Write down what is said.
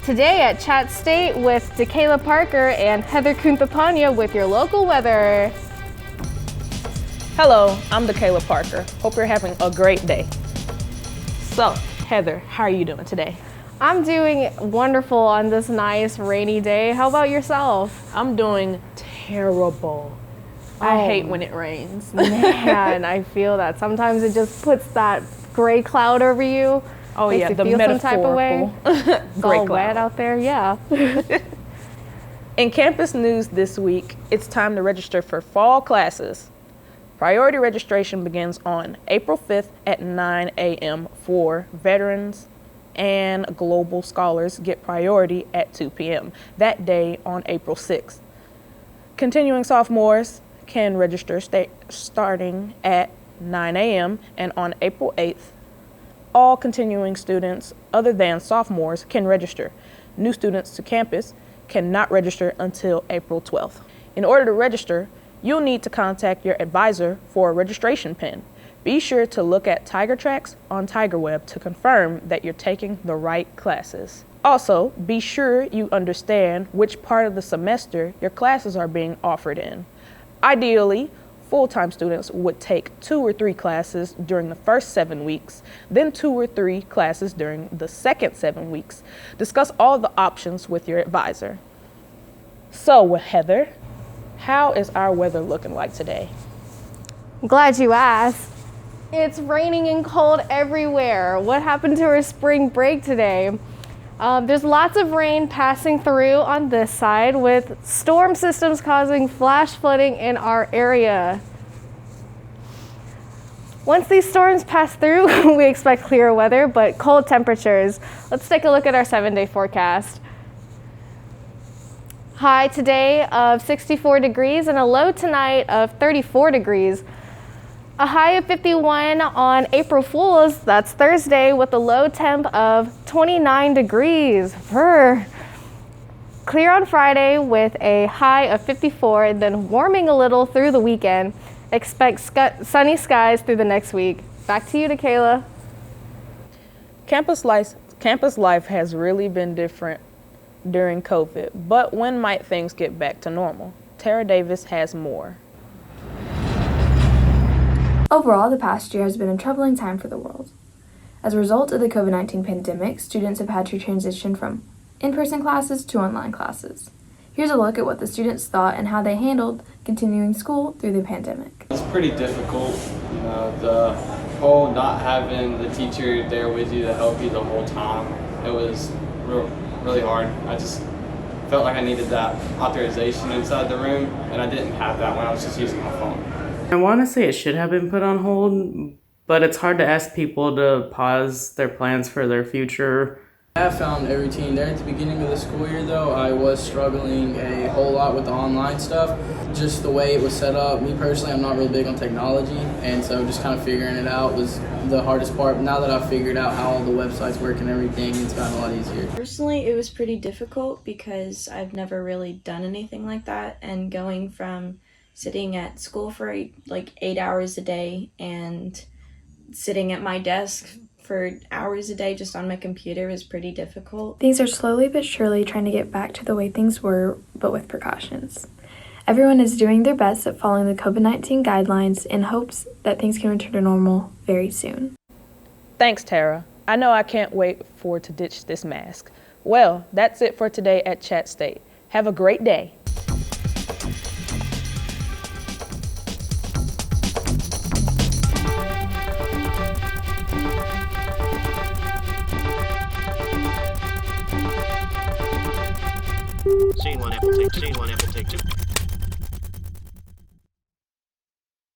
Today at ChattState with Today Parker and Heather Kuntapanya with your local weather. Hello, I'm Today Parker. Hope you're having a great day. So, Heather, how are you doing today? I'm doing wonderful on this nice rainy day. How about yourself? I'm doing terrible. I hate when it rains. Man, I feel that. Sometimes it just puts that gray cloud over you. Oh Makes yeah, you the feel metaphorical some type of way. It's gray all cloud. wet out there, yeah. In campus news this week, it's time to register for fall classes. Priority registration begins on April 5th at 9 a.m. for veterans, and global scholars get priority at 2 p.m. that day on April 6th. Continuing sophomores can register starting at 9 a.m. and on April 8th. All continuing students other than sophomores can register. New students to campus cannot register until April 12th. In order to register, you'll need to contact your advisor for a registration pin. Be sure to look at Tiger Tracks on TigerWeb to confirm that you're taking the right classes. Also, be sure you understand which part of the semester your classes are being offered in. Ideally, full-time students would take 2 or 3 classes during the first 7 weeks, then 2 or 3 classes during the second 7 weeks. Discuss all the options with your advisor. So, Heather, how is our weather looking like today? I'm glad you asked. It's raining and cold everywhere. What happened to our spring break today? There's lots of rain passing through on this side with storm systems causing flash flooding in our area. Once these storms pass through, we expect clearer weather but cold temperatures. Let's take a look at our 7-day forecast. High today of 64 degrees and a low tonight of 34 degrees. A high of 51 on April Fool's, that's Thursday, with a low temp of 29 degrees. Clear on Friday with a high of 54, then warming a little through the weekend. Expect sunny skies through the next week. Back to you, Kayla. Campus life has really been different during COVID, but when might things get back to normal? Tara Davis has more. Overall, the past year has been a troubling time for the world. As a result of the COVID-19 pandemic, students have had to transition from in-person classes to online classes. Here's a look at what the students thought and how they handled continuing school through the pandemic. It's pretty difficult, the whole not having the teacher there with you to help you the whole time. It was really hard. I just felt like I needed that authorization inside the room, and I didn't have that when I was just using my phone. I want to say it should have been put on hold, but it's hard to ask people to pause their plans for their future. I have found a routine there at the beginning of the school year, though. I was struggling a whole lot with the online stuff. Just the way it was set up. Me personally, I'm not real big on technology, and so just kind of figuring it out was the hardest part. Now that I've figured out how all the websites work and everything, it's gotten a lot easier. Personally, it was pretty difficult because I've never really done anything like that, and going from sitting at school for like 8 hours a day and sitting at my desk for hours a day just on my computer was pretty difficult. Things are slowly but surely trying to get back to the way things were, but with precautions. Everyone is doing their best at following the COVID-19 guidelines in hopes that things can return to normal very soon. Thanks, Tara. I know I can't wait to ditch this mask. Well, that's it for today at ChattState. Have a great day. Scene 1, Apple take 2.